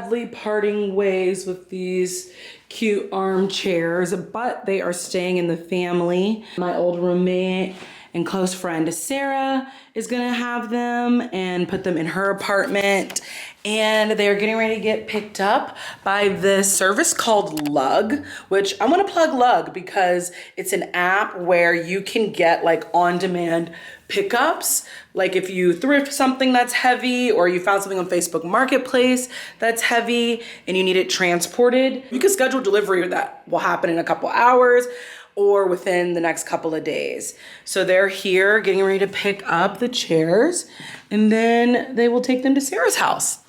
sadly parting ways with these cute armchairs, but they are staying in the family. My old roommate and close friend Sarah is gonna have them and put them in her apartment. And they're getting ready to get picked up by this service called Lug, which I wanna plug Lug because it's an app where you can get like on-demand pickups. Like if you thrift something that's heavy or you found something on Facebook Marketplace that's heavy and you need it transported, you can schedule delivery that will happen in a couple hours or within the next couple of days. So they're here getting ready to pick up the chairs and then they will take them to Sarah's house.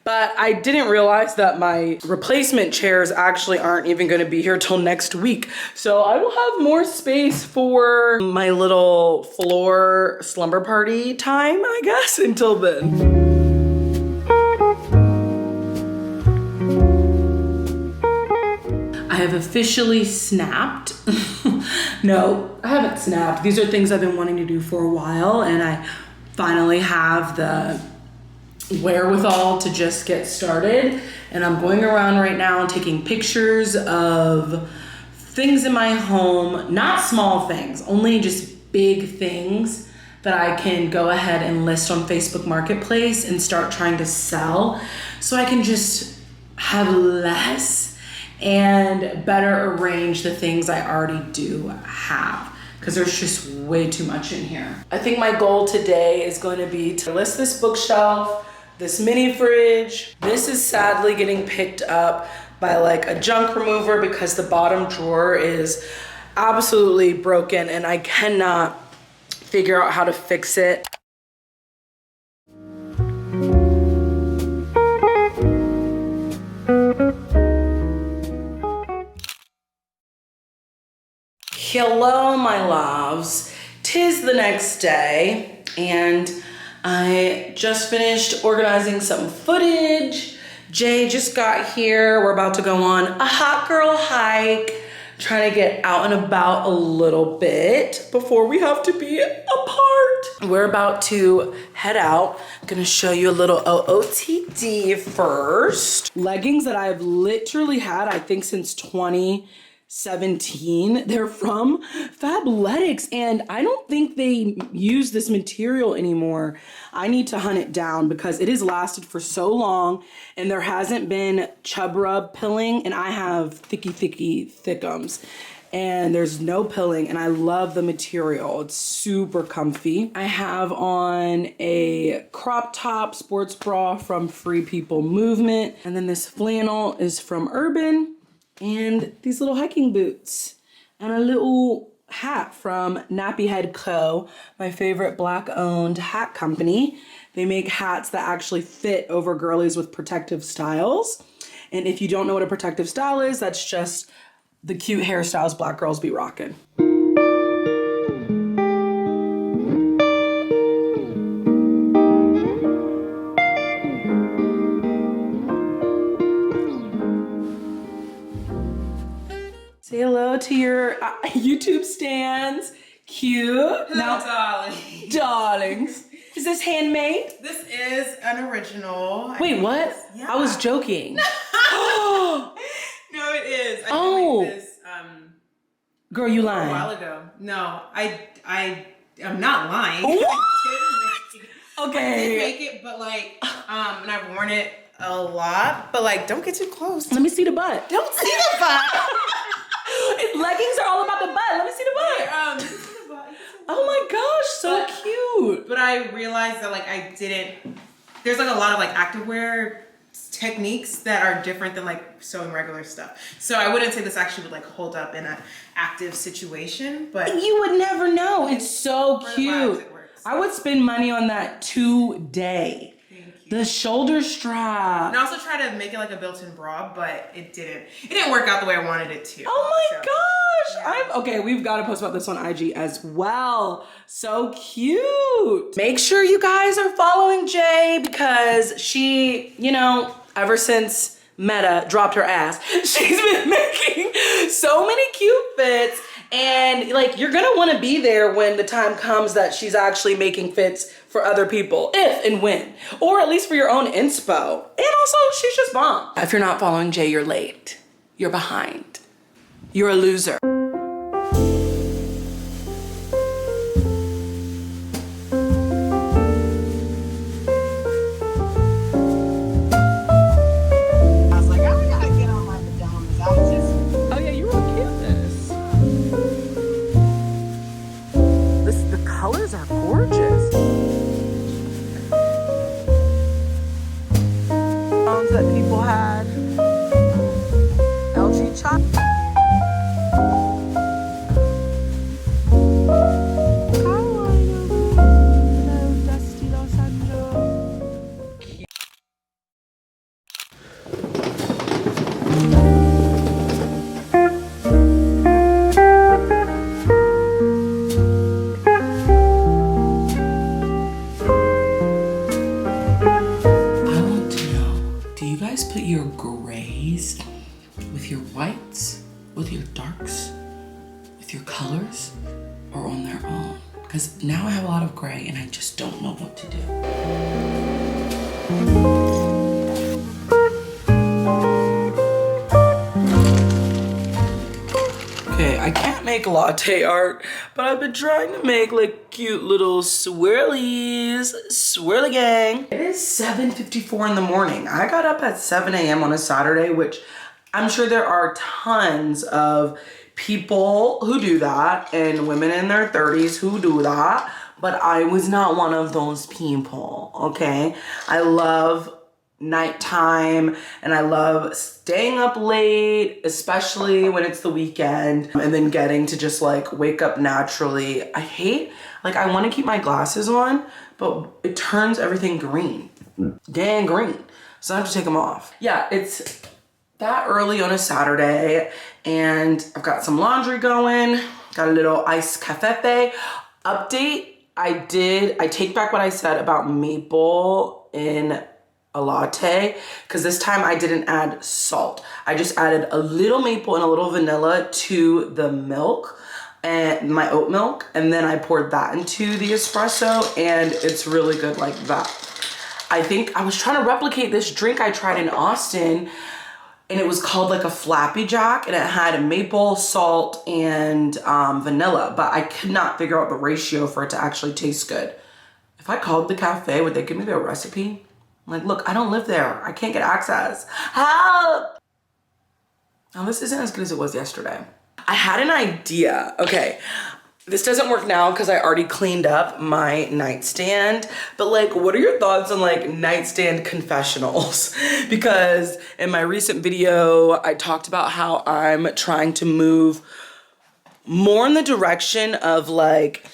But I didn't realize that my replacement chairs actually aren't even gonna be here till next week. So I will have more space for my little floor slumber party time, I guess, until then. I have officially snapped. No, I haven't snapped. These are things I've been wanting to do for a while and I finally have the wherewithal to just get started. And I'm going around right now and taking pictures of things in my home, not small things, only just big things that I can go ahead and list on Facebook Marketplace and start trying to sell so I can just have less and better arrange the things I already do have, because there's just way too much in here. I think my goal today is going to be to list this bookshelf, this mini fridge. This is sadly getting picked up by like a junk remover because the bottom drawer is absolutely broken and I cannot figure out how to fix it. Hello, my loves. 'Tis the next day and I just finished organizing some footage. Jay just got here. We're about to go on a hot girl hike, trying to get out and about a little bit before we have to be apart. We're about to head out. I'm gonna show you a little OOTD first. Leggings that I've literally had, I think, since 2017. They're from Fabletics and I don't think they use this material anymore. I need to hunt it down because it has lasted for so long and there hasn't been chub rub pilling and I have thicky thickums and there's no pilling and I love the material. It's super comfy. I have on a crop top sports bra from Free People Movement and then this flannel is from Urban. And these little hiking boots and a little hat from Nappy Head Co., my favorite Black owned hat company. They make hats that actually fit over girlies with protective styles. And if you don't know what a protective style is, that's just the cute hairstyles Black girls be rocking. Say hello to your YouTube stands. Cute. Hello, darling. Darlings. Is this handmade? This is an original. Wait, what? Yeah. I was joking. No, it is. I Oh. made this Girl, you a lying. while ago. No, I'm not lying. What? I did make it. Okay. I did make it, but like, and I've worn it a lot, but like, don't get too close. Let me see the butt. Don't see the butt. Leggings are all about the butt. Let me see the butt. This is the butt. Oh my gosh, so cute. But I realized that like there's like a lot of like activewear techniques that are different than like sewing regular stuff. So I wouldn't say this actually would like hold up in an active situation, but You would never know. It's so for the vibes, cute. it works. I would spend money on that today. Thank you. The shoulder strap. And I also tried to make it like a built-in bra, but it didn't work out the way I wanted it to. Oh my So, gosh. yeah. Okay, we've got to post about this on IG as well. So cute. Make sure you guys are following Jay because she, ever since Meta dropped her ass, she's been making So many cute fits. And like, you're gonna wanna be there when the time comes that she's actually making fits for other people, if and when, or at least for your own inspo. And also, she's just bomb. If you're not following Jay, you're late. You're behind. You're a loser. Colors are gorgeous. Phones that people had. LG chop. Put your grays with your whites, with your darks, with your colors, or on their own. Because now I have a lot of gray and I just don't know what to do. Okay, I can't make latte art, but I've been trying to make like cute little swirlies. Swirly gang. It is 7:54 in the morning. I got up at 7 a.m. on a Saturday, which I'm sure there are tons of people who do that and women in their 30s who do that, but I was not one of those people, okay? I love nighttime and I love staying up late, especially when it's the weekend, and then getting to just like wake up naturally. I hate, like I want to keep my glasses on, but it turns everything green, dang green. So I have to take them off. Yeah, it's that early on a Saturday and I've got some laundry going, got a little iced cafe update. I take back what I said about maple in a latte, because this time I didn't add salt. I just added a little maple and a little vanilla to the milk and my oat milk, and then I poured that into the espresso, and it's really good like that. I think I was trying to replicate this drink I tried in Austin, and it was called like a Flappy Jack, and it had maple, salt, and vanilla, but I could not figure out the ratio for it to actually taste good. If I called the cafe, would they give me their recipe? I'm like, look, I don't live there. I can't get access. Help! Now this isn't as good as it was yesterday. I had an idea. Okay, this doesn't work now because I already cleaned up my nightstand, but like, what are your thoughts on like nightstand confessionals? Because in my recent video, I talked about how I'm trying to move more in the direction of like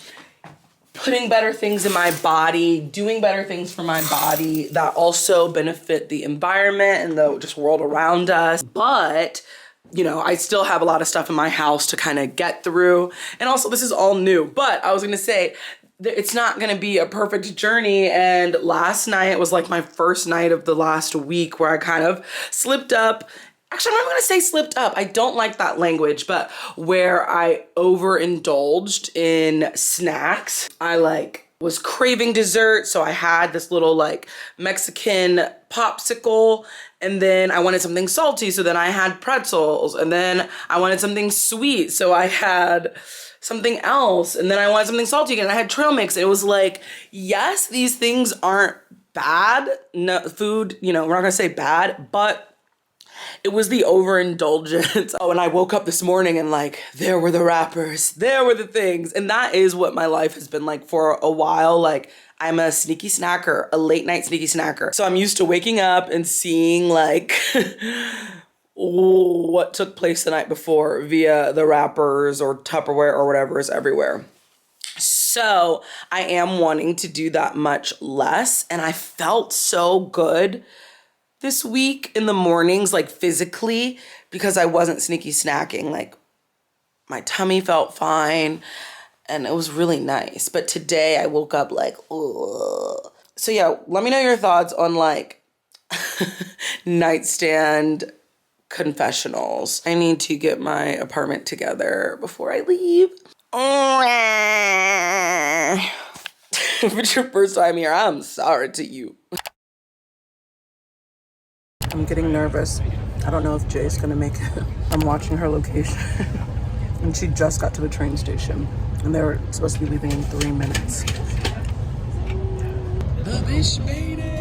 putting better things in my body, doing better things for my body that also benefit the environment and the just world around us. But, you know, I still have a lot of stuff in my house to kind of get through. And also this is all new, but I was gonna say, it's not gonna be a perfect journey. And last night was like my first night of the last week where I kind of slipped up. Actually, I'm not gonna say slipped up. I don't like that language, but where I overindulged in snacks. I like was craving dessert, so I had this little like Mexican popsicle, and then I wanted something salty, so then I had pretzels, and then I wanted something sweet, so I had something else, and then I wanted something salty again, and I had trail mix. It was like, yes, these things aren't bad. No, food, you know, we're not gonna say bad, but it was the overindulgence. Oh, and I woke up this morning and like, there were the wrappers, there were the things. And that is what my life has been like for a while. Like, I'm a sneaky snacker, a late night sneaky snacker. So I'm used to waking up and seeing like what took place the night before via the wrappers or Tupperware or whatever is everywhere. So I am wanting to do that much less. And I felt so good this week in the mornings, like physically, because I wasn't sneaky snacking. Like my tummy felt fine and it was really nice. But today I woke up like, ugh. So yeah, let me know your thoughts on like nightstand confessionals. I need to get my apartment together before I leave. If it's your first time here, I'm sorry to you. I'm getting nervous. I don't know if Jay's gonna make it. I'm watching her location. And she just got to the train station. And they were supposed to be leaving in 3 minutes. The bitch made it!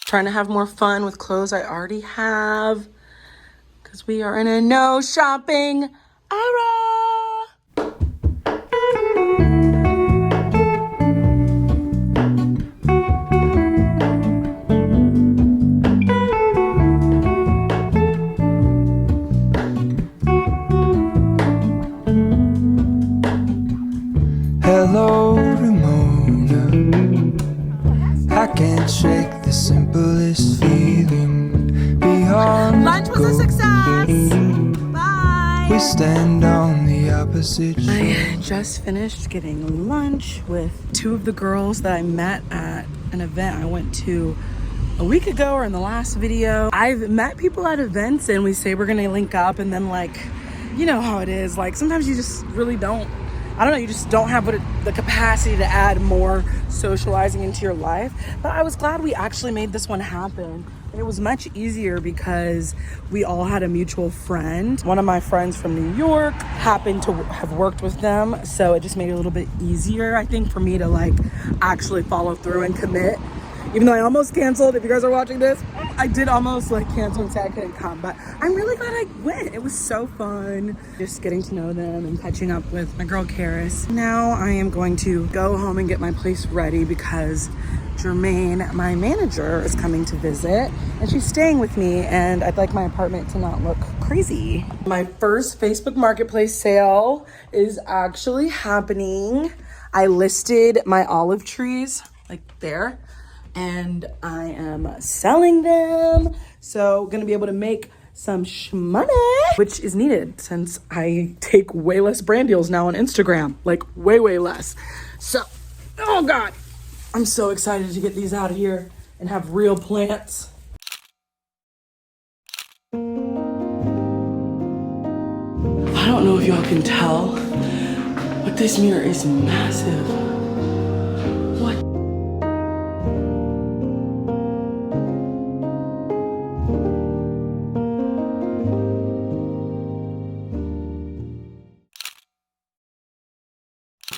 Trying to have more fun with clothes I already have because we are in a no shopping era. Hello, Ramona. I can't shake the simplest feeling beyond. Lunch was a success. Bye. We stand on the opposite shore. I just finished getting lunch with 2 of the girls that I met at an event I went to a week ago or in the last video. I've met people at events and we say we're gonna link up and then, like, you know how it is. Like, sometimes you just really don't, I don't know, you just don't have the capacity to add more socializing into your life. But I was glad we actually made this one happen. And it was much easier because we all had a mutual friend. One of my friends from New York happened to have worked with them. So it just made it a little bit easier, I think, for me to, like, actually follow through and commit. Even though I almost canceled, if you guys are watching this, I did almost, like, cancel and say I couldn't come, but I'm really glad I went. It was so fun just getting to know them and catching up with my girl Karis. Now I am going to go home and get my place ready because Jermaine, my manager, is coming to visit and she's staying with me and I'd like my apartment to not look crazy. My first Facebook Marketplace sale is actually happening. I listed my olive trees, like there, and I am selling them. So gonna be able to make some money, which is needed since I take way less brand deals now on Instagram, like way less. So, oh God, I'm so excited to get these out of here and have real plants. I don't know if y'all can tell, but this mirror is massive. What?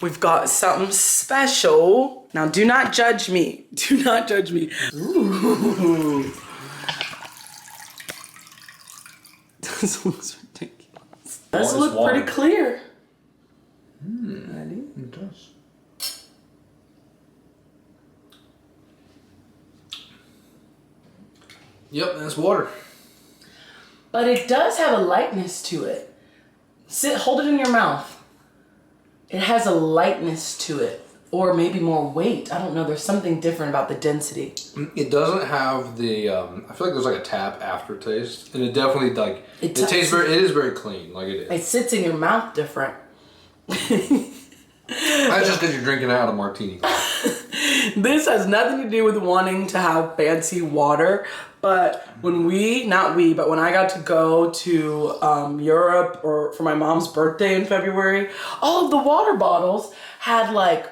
We've got something special. Now, do not judge me. Do not judge me. Ooh. This looks ridiculous. Does look pretty clear. It does. Yep, that's water. But it does have a lightness to it. Hold it in your mouth. It has a lightness to it. Or maybe more weight. I don't know. There's something different about the density. It doesn't have the, I feel like there's like a tap aftertaste. And it definitely like, it tastes very, it is very clean. Like it is. It sits in your mouth different. That's just because you're drinking it out of martini glass. This has nothing to do with wanting to have fancy water. But when when I got to go to Europe or for my mom's birthday in February, all of the water bottles had like,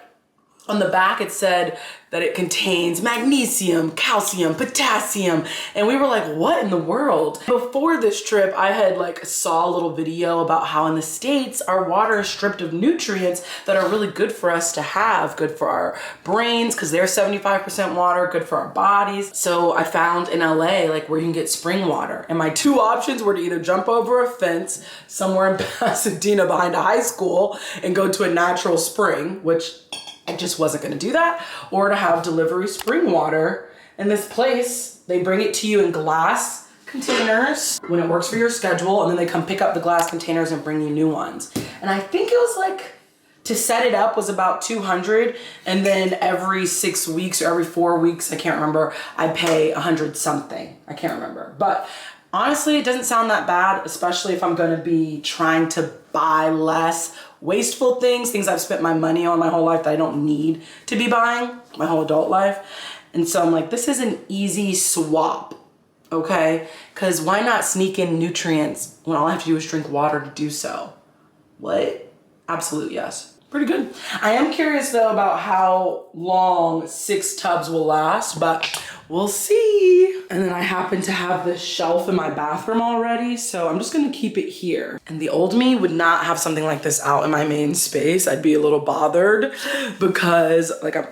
on the back it said that it contains magnesium, calcium, potassium, and we were like, what in the world? Before this trip, I had like saw a little video about how in the States, our water is stripped of nutrients that are really good for us to have, good for our brains, because they're 75% water, good for our bodies. So I found in LA, like where you can get spring water. And my two options were to either jump over a fence somewhere in Pasadena behind a high school and go to a natural spring, which I just wasn't gonna do that, or to have delivery spring water. In this place, they bring it to you in glass containers when it works for your schedule, and then they come pick up the glass containers and bring you new ones. And I think it was like, to set it up was about $200, and then every 6 weeks or every 4 weeks, I can't remember, I pay $100 something. I can't remember. But honestly, it doesn't sound that bad, especially if I'm gonna be trying to buy less wasteful things I've spent my money on my whole life that I don't need to be buying my whole adult life. And so I'm like, this is an easy swap, okay? Because why not sneak in nutrients when all I have to do is drink water to do so? What? Absolute yes. Pretty good. I am curious though about how long 6 tubs will last, but we'll see. And then I happen to have this shelf in my bathroom already, so I'm just gonna keep it here. And the old me would not have something like this out in my main space. I'd be a little bothered because like I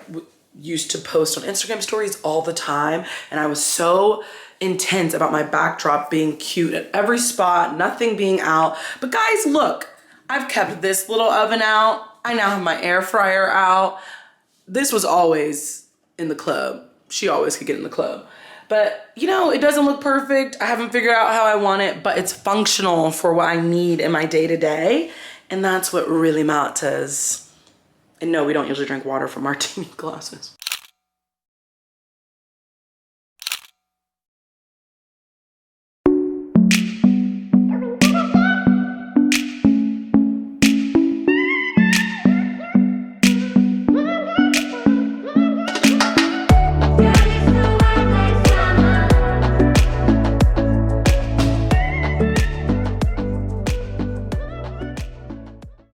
used to post on Instagram stories all the time, and I was so intense about my backdrop being cute at every spot, nothing being out. But guys, look, I've kept this little oven out. I now have my air fryer out. This was always in the club. She always could get in the club. But you know, it doesn't look perfect. I haven't figured out how I want it, but it's functional for what I need in my day-to-day. And that's what really matters. And no, we don't usually drink water from martini glasses.